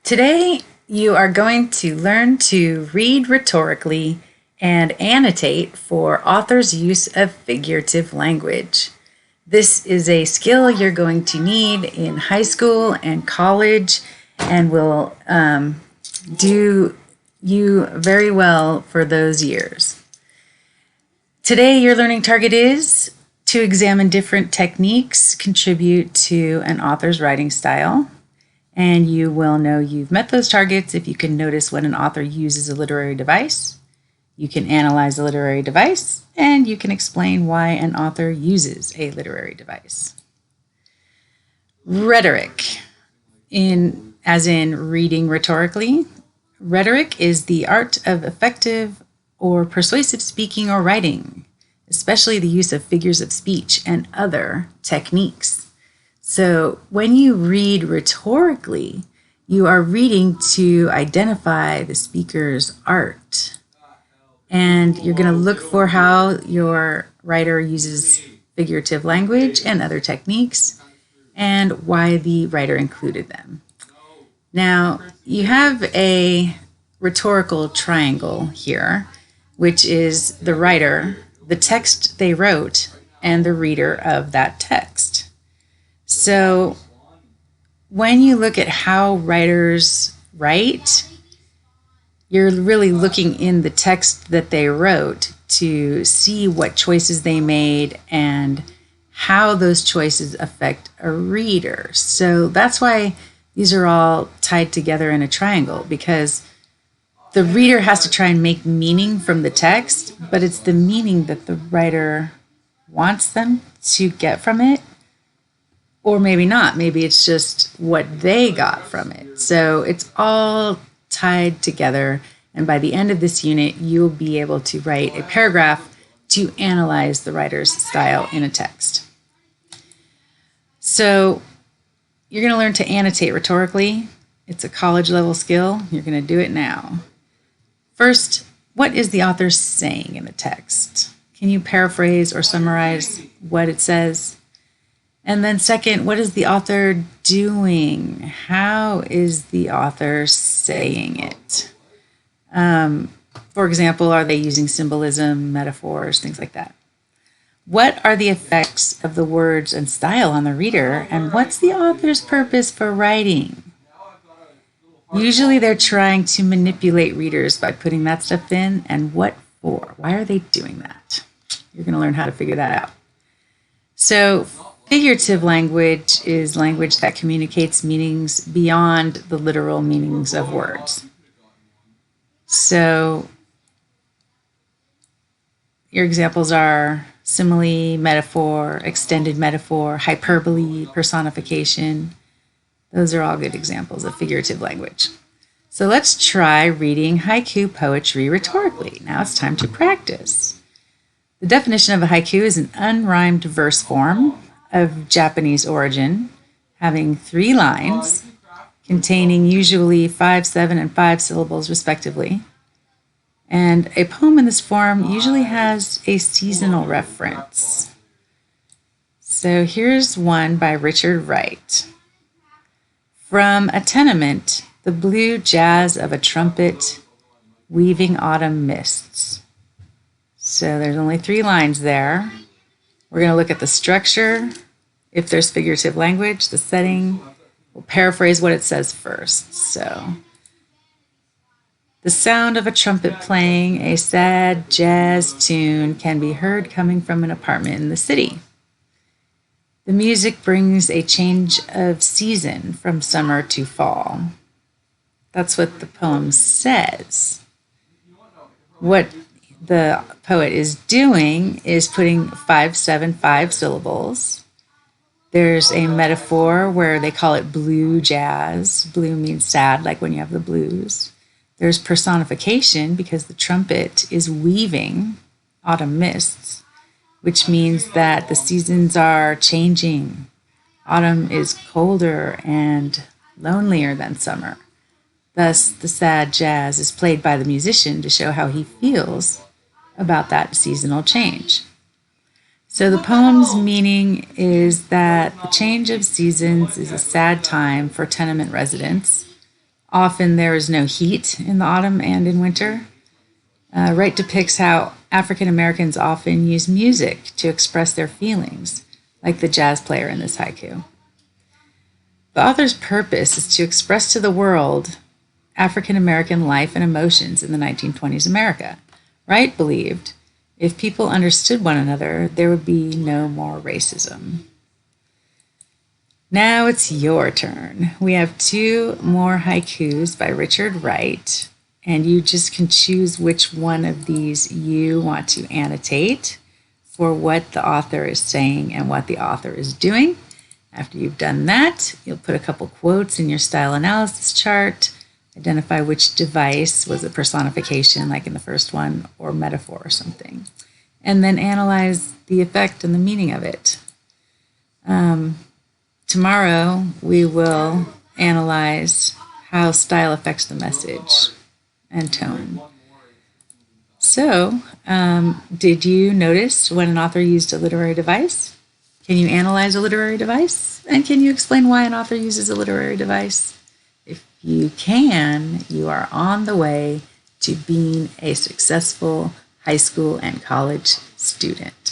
Today, you are going to learn to read rhetorically and annotate for authors' use of figurative language. This is a skill you're going to need in high school and college and will do you very well for those years. Today, your learning target is to examine different techniques contribute to an author's writing style. And you will know you've met those targets if you can notice when an author uses a literary device, you can analyze a literary device, and you can explain why an author uses a literary device. Rhetoric, as in reading rhetorically. Rhetoric is the art of effective or persuasive speaking or writing, especially the use of figures of speech and other techniques. So when you read rhetorically, you are reading to identify the speaker's art. And you're going to look for how your writer uses figurative language and other techniques and why the writer included them. Now, you have a rhetorical triangle here, which is the writer, the text they wrote, and the reader of that text. So when you look at how writers write, you're really looking in the text that they wrote to see what choices they made and how those choices affect a reader. So that's why these are all tied together in a triangle, because the reader has to try and make meaning from the text, but it's the meaning that the writer wants them to get from it. Or maybe not. Maybe it's just what they got from it. So it's all tied together. And by the end of this unit, you'll be able to write a paragraph to analyze the writer's style in a text. So you're going to learn to annotate rhetorically. It's a college level skill. You're going to do it now. First, what is the author saying in the text? Can you paraphrase or summarize what it says? And then second, what is the author doing? How is the author saying it? For example, are they using symbolism, metaphors, things like that? What are the effects of the words and style on the reader? And what's the author's purpose for writing? Usually they're trying to manipulate readers by putting that stuff in. And what for? Why are they doing that? You're going to learn how to figure that out. So figurative language is language that communicates meanings beyond the literal meanings of words. So your examples are simile, metaphor, extended metaphor, hyperbole, personification. Those are all good examples of figurative language. So let's try reading haiku poetry rhetorically. Now it's time to practice. The definition of a haiku is an unrhymed verse form of Japanese origin, having 3 lines containing usually 5, 7, and 5 syllables respectively. And a poem in this form usually has a seasonal reference. So here's one by Richard Wright. From a tenement, the blue jazz of a trumpet weaving autumn mists. So there's only 3 lines there. We're going to look at the structure, if there's figurative language, the setting. We'll paraphrase what it says first. So, the sound of a trumpet playing a sad jazz tune can be heard coming from an apartment in the city. The music brings a change of season from summer to fall. That's what the poem says. What the poet is doing is putting 5, 7, 5 syllables. There's a metaphor where they call it blue jazz. Blue means sad, like when you have the blues. There's personification because the trumpet is weaving autumn mists, which means that the seasons are changing. Autumn is colder and lonelier than summer. Thus, the sad jazz is played by the musician to show how he feels about that seasonal change. So the poem's meaning is that the change of seasons is a sad time for tenement residents. Often there is no heat in the autumn and in winter. Wright depicts how African Americans often use music to express their feelings, like the jazz player in this haiku. The author's purpose is to express to the world African American life and emotions in the 1920s America. Wright believed if people understood one another, there would be no more racism. Now it's your turn. We have 2 more haikus by Richard Wright, and you just can choose which one of these you want to annotate for what the author is saying and what the author is doing. After you've done that, you'll put a couple quotes in your style analysis chart, identify which device was a personification, like in the first one, or metaphor or something, and then analyze the effect and the meaning of it. Tomorrow, we will analyze how style affects the message and tone. So, did you notice when an author used a literary device? Can you analyze a literary device? And can you explain why an author uses a literary device? If you can, you are on the way to being a successful high school and college student.